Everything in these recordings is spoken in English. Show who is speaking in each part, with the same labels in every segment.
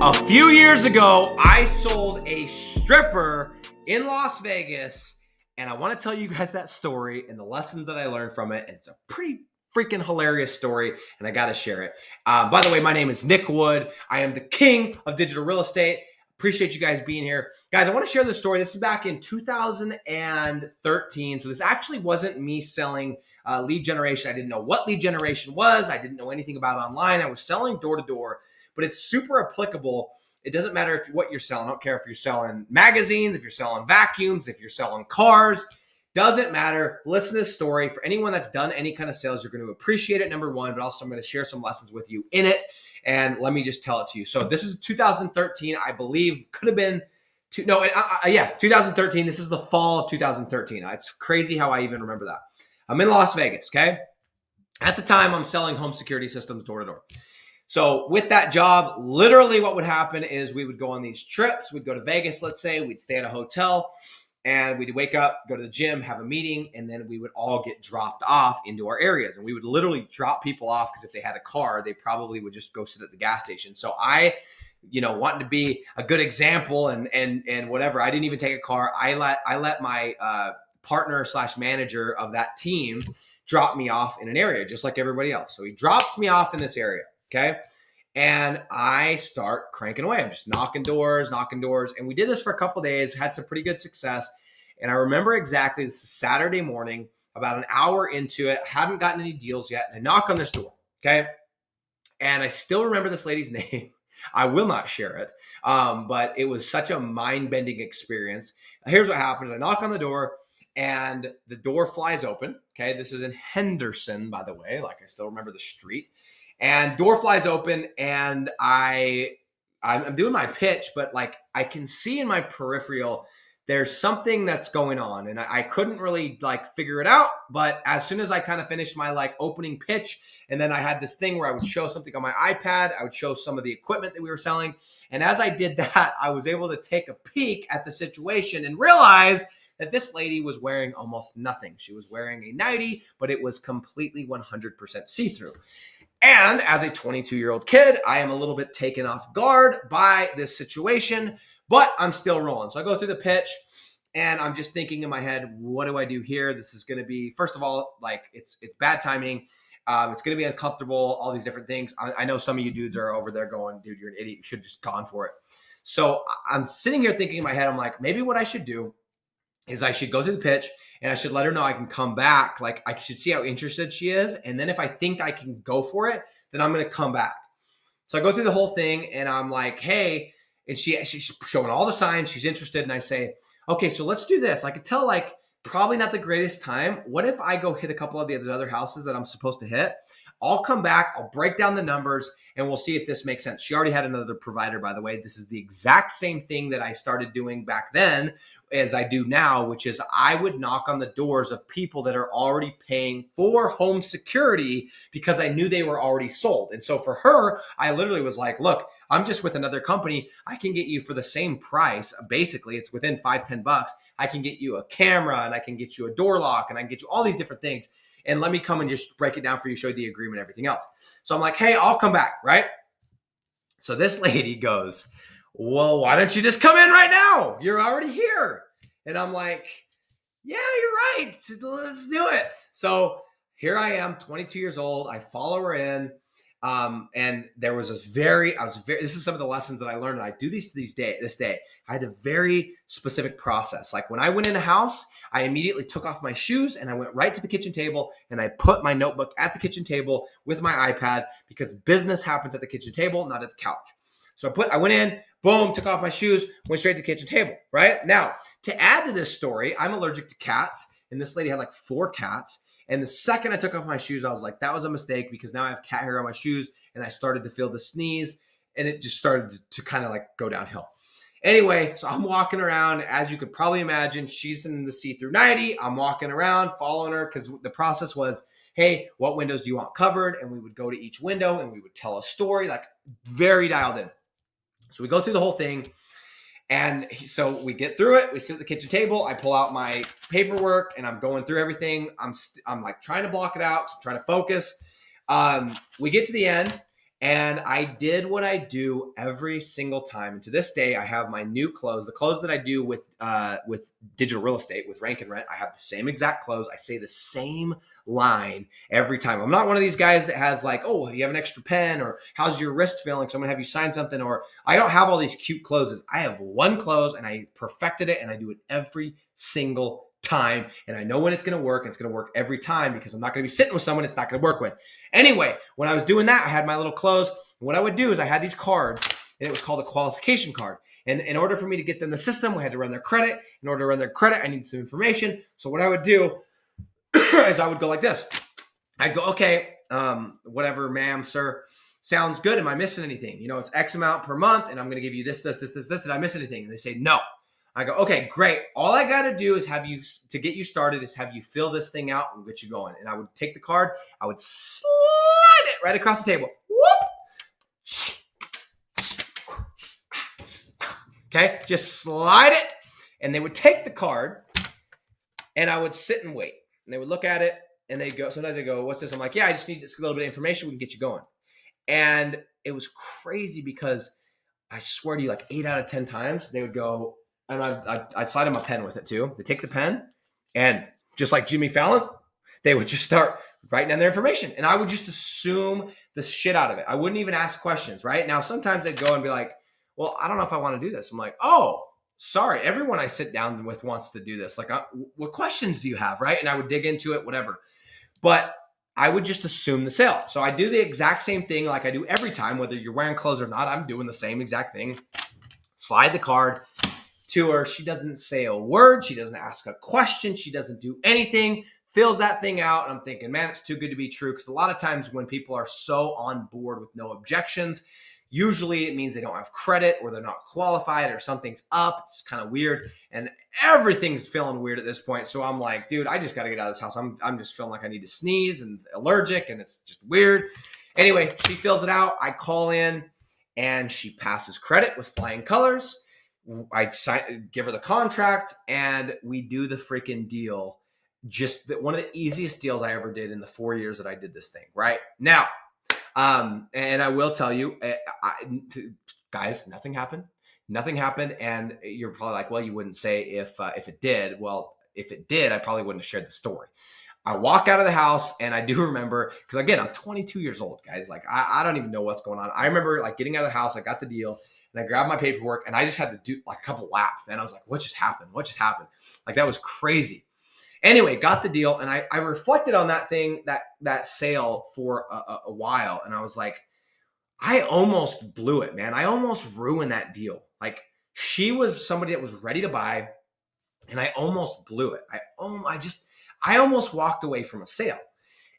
Speaker 1: A few years ago, I sold a stripper in Las Vegas, and I want to tell you guys that story and the lessons that I learned from it. And it's a pretty freaking hilarious story, and I got to share it. By the way, my name is Nick Wood. I am the king of digital real estate. Appreciate you guys being here. Guys, I want to share this story. This is back in 2013. So this actually wasn't me selling lead generation. I didn't know what lead generation was. I didn't know anything about online. I was selling door to door. But it's super applicable. It doesn't matter what you're selling. I don't care if you're selling magazines, if you're selling vacuums, if you're selling cars. Doesn't matter. Listen to this story. For anyone that's done any kind of sales, you're going to appreciate it, number one, but also I'm going to share some lessons with you in it. And let me just tell it to you. So this is 2013, I believe. Could have been, 2013. This is the fall of 2013. It's crazy how I even remember that. I'm in Las Vegas, okay? At the time, I'm selling home security systems door to door. So with that job, literally what would happen is we would go on these trips. We'd go to Vegas, let's say. We'd stay at a hotel, and we'd wake up, go to the gym, have a meeting, and then we would all get dropped off into our areas. And we would literally drop people off because if they had a car, they probably would just go sit at the gas station. So I, wanting to be a good example and whatever, I didn't even take a car. I let my partner / manager of that team drop me off in an area just like everybody else. So he drops me off in this area. Okay. And I start cranking away. I'm just knocking doors. And we did this for a couple of days, had some pretty good success. And I remember exactly, this is Saturday morning, about an hour into it, hadn't gotten any deals yet. And I knock on this door. Okay. And I still remember this lady's name. I will not share it. But it was such a mind-bending experience. Here's what happens. I knock on the door and the door flies open. Okay. This is in Henderson, by the way. Like, I still remember the street. And door flies open, and I'm doing my pitch, but like I can see in my peripheral, there's something that's going on, and I couldn't really like figure it out. But as soon as I kind of finished my like opening pitch, and then I had this thing where I would show something on my iPad, I would show some of the equipment that we were selling, and as I did that, I was able to take a peek at the situation and realize that this lady was wearing almost nothing. She was wearing a nightie, but it was completely 100% see-through. And as a 22-year-old kid, I am a little bit taken off guard by this situation, but I'm still rolling. So I go through the pitch, and I'm just thinking in my head, what do I do here? This is going to be, first of all, like it's bad timing. It's going to be uncomfortable, all these different things. I know some of you dudes are over there going, dude, you're an idiot. You should have just gone for it. So I'm sitting here thinking in my head, I'm like, maybe what I should do is I should go through the pitch and I should let her know I can come back. Like, I should see how interested she is. And then if I think I can go for it, then I'm going to come back. So I go through the whole thing and I'm like, hey, and she's showing all the signs. She's interested. And I say, okay, so let's do this. I could tell like probably not the greatest time. What if I go hit a couple of the other houses that I'm supposed to hit? I'll come back. I'll break down the numbers and we'll see if this makes sense. She already had another provider, by the way. This is the exact same thing that I started doing back then as I do now, which is I would knock on the doors of people that are already paying for home security because I knew they were already sold. And so for her, I literally was like, look, I'm just with another company. I can get you for the same price. Basically, it's within $5-10. I can get you a camera and I can get you a door lock and I can get you all these different things. And let me come and just break it down for you, show you the agreement, everything else. So I'm like, hey, I'll come back, right? So this lady goes, well, why don't you just come in right now? You're already here. And I'm like, yeah, you're right. Let's do it. So here I am, 22 years old. I follow her in. And there was this this is some of the lessons that I learned. And I do these to this day. I had a very specific process. Like when I went in the house, I immediately took off my shoes and I went right to the kitchen table and I put my notebook at the kitchen table with my iPad because business happens at the kitchen table, not at the couch. So I went in, boom, took off my shoes, went straight to the kitchen table, right? Now, to add to this story, I'm allergic to cats. And this lady had like 4 cats. And the second I took off my shoes, I was like, that was a mistake because now I have cat hair on my shoes and I started to feel the sneeze and it just started to kind of like go downhill. Anyway, so I'm walking around. As you could probably imagine, she's in the see-through nightie. I'm walking around following her because the process was, hey, what windows do you want covered? And we would go to each window and we would tell a story, like very dialed in. So we go through the whole thing. And so we get through it. We sit at the kitchen table. I pull out my paperwork and I'm going through everything. I'm like trying to block it out. I'm trying to focus. We get to the end And I did what I do every single time. And to this day, I have my new clothes, the clothes that I do with digital real estate, with Rank and Rent. I have the same exact clothes. I say the same line every time. I'm not one of these guys that has like, oh, you have an extra pen, or how's your wrist feeling, so I'm gonna have you sign something, or I don't have all these cute closes. I have one close and I perfected it, and I do it every single time. And I know when it's going to work. It's going to work every time, because I'm not going to be sitting with someone it's not going to work with. Anyway, when I was doing that, I had my little clothes. What I would do is I had these cards, and it was called a qualification card. And in order for me to get them in the system, we had to run their credit. In order to run their credit, I needed some information. So what I would do is I would go like this. I'd go, okay, whatever, ma'am, sir, sounds good. Am I missing anything? You know, it's X amount per month, and I'm going to give you this. Did I miss anything? And they say, no. I go, okay, great. All I got to do is to get you started, is have you fill this thing out and get you going. And I would take the card, I would slide it right across the table. Whoop. Okay, just slide it. And they would take the card, and I would sit and wait. And they would look at it, and they'd go, sometimes they go, what's this? I'm like, yeah, I just need a little bit of information. We can get you going. And it was crazy, because I swear to you, like 8 out of 10 times, they would go, and I'd slide them a pen with it too. They take the pen, and just like Jimmy Fallon, they would just start writing down their information. And I would just assume the shit out of it. I wouldn't even ask questions, right? Now, sometimes they'd go and be like, well, I don't know if I want to do this. I'm like, oh, sorry. Everyone I sit down with wants to do this. Like, what questions do you have, right? And I would dig into it, whatever. But I would just assume the sale. So I do the exact same thing like I do every time, whether you're wearing clothes or not. I'm doing the same exact thing. Slide the card to her. She doesn't say a word. She doesn't ask a question. She doesn't do anything. Fills that thing out. And I'm thinking, man, it's too good to be true. Because a lot of times when people are so on board with no objections, usually it means they don't have credit, or they're not qualified, or something's up. It's kind of weird. And everything's feeling weird at this point. So I'm like, dude, I just got to get out of this house. I'm just feeling like I need to sneeze and allergic, and it's just weird. Anyway, she fills it out. I call in, and she passes credit with flying colors. I give her the contract, and we do the freaking deal. Just one of the easiest deals I ever did in the 4 years that I did this thing. Right now, and I will tell you, guys, nothing happened. Nothing happened, and you're probably like, well, you wouldn't say if it did. Well, if it did, I probably wouldn't have shared the story. I walk out of the house, and I do remember, because again, I'm 22 years old, guys. Like I don't even know what's going on. I remember like getting out of the house, I got the deal. And I grabbed my paperwork, and I just had to do like a couple laps. And I was like, what just happened? What just happened? Like, that was crazy. Anyway, got the deal. And I reflected on that thing, that sale for a while. And I was like, I almost blew it, man. I almost ruined that deal. Like, she was somebody that was ready to buy, and I almost blew it. I almost walked away from a sale.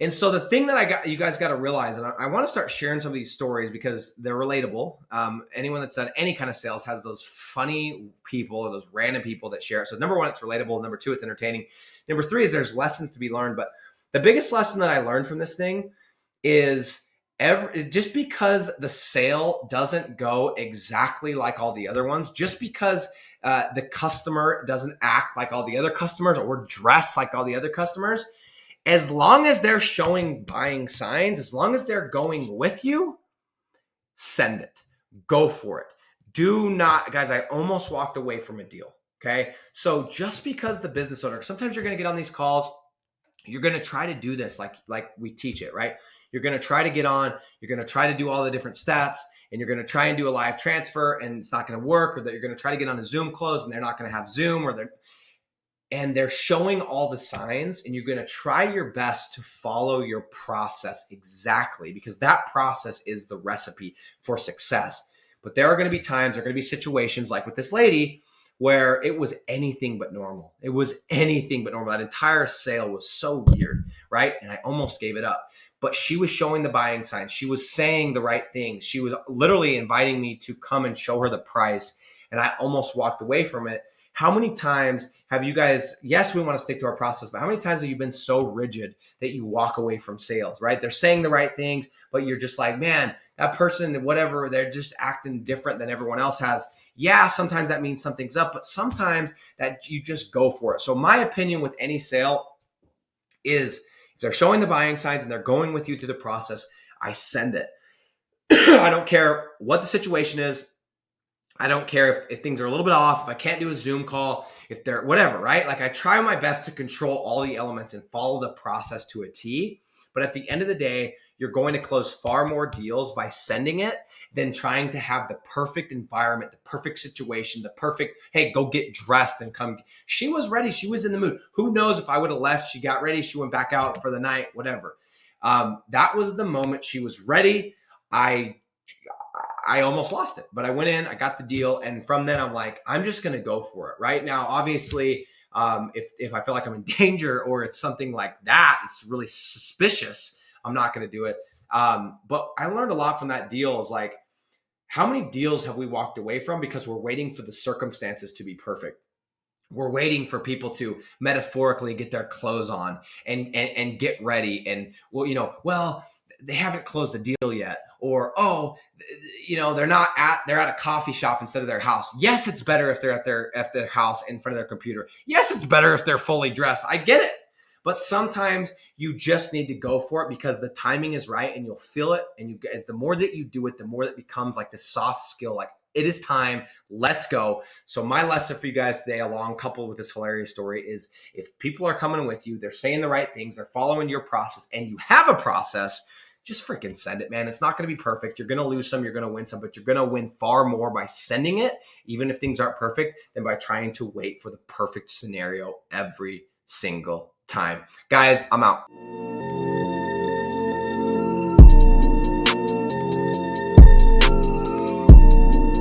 Speaker 1: And so the thing that you guys got to realize, and I want to start sharing some of these stories because they're relatable. Anyone that's done any kind of sales has those funny people or those random people that share it. So number one, it's relatable. Number two, it's entertaining. Number three is there's lessons to be learned. But the biggest lesson that I learned from this thing is just because the sale doesn't go exactly like all the other ones, just because the customer doesn't act like all the other customers or dress like all the other customers, as long as they're showing buying signs, as long as they're going with you, send it. Go for it. Do not, guys, I almost walked away from a deal. Okay. So just because the business owner, sometimes you're going to get on these calls, you're going to try to do this like we teach it, right? You're going to try to get on, you're going to try to do all the different steps, and you're going to try and do a live transfer, and it's not going to work, or that you're going to try to get on a Zoom close and they're not going to have Zoom, and they're showing all the signs, and you're going to try your best to follow your process exactly, because that process is the recipe for success. But there are going to be times, there are going to be situations like with this lady where it was anything but normal. It was anything but normal. That entire sale was so weird, right? And I almost gave it up. But she was showing the buying signs. She was saying the right things. She was literally inviting me to come and show her the price. And I almost walked away from it. How many times have you guys, yes, we want to stick to our process, but how many times have you been so rigid that you walk away from sales, right? They're saying the right things, but you're just like, man, that person, whatever, they're just acting different than everyone else has. Yeah, sometimes that means something's up, but sometimes that you just go for it. So my opinion with any sale is if they're showing the buying signs and they're going with you through the process, I send it. I don't care what the situation is. I don't care if things are a little bit off, if I can't do a Zoom call, if they're whatever, right? Like I try my best to control all the elements and follow the process to a T. But at the end of the day, you're going to close far more deals by sending it than trying to have the perfect environment, the perfect situation, the perfect, hey, go get dressed and come. She was ready. She was in the mood. Who knows if I would have left, she got ready, she went back out for the night, whatever. That was the moment she was ready. I almost lost it, but I went in, I got the deal. And from then I'm like, I'm just going to go for it right now. Obviously, if I feel like I'm in danger or it's something like that, it's really suspicious, I'm not going to do it. But I learned a lot from that deal is like, how many deals have we walked away from because we're waiting for the circumstances to be perfect? We're waiting for people to metaphorically get their clothes on and get ready. And well, they haven't closed the deal yet. Or, they're at a coffee shop instead of their house. Yes, it's better if they're at their house in front of their computer. Yes, it's better if they're fully dressed. I get it. But sometimes you just need to go for it because the timing is right and you'll feel it. And as the more that you do it, the more that becomes like this soft skill, like it is time, let's go. So my lesson for you guys today, along coupled with this hilarious story, is if people are coming with you, they're saying the right things, they're following your process, and you have a process, just freaking send it, man. It's not going to be perfect. You're going to lose some, you're going to win some, but you're going to win far more by sending it, even if things aren't perfect, than by trying to wait for the perfect scenario every single time. Guys, I'm out.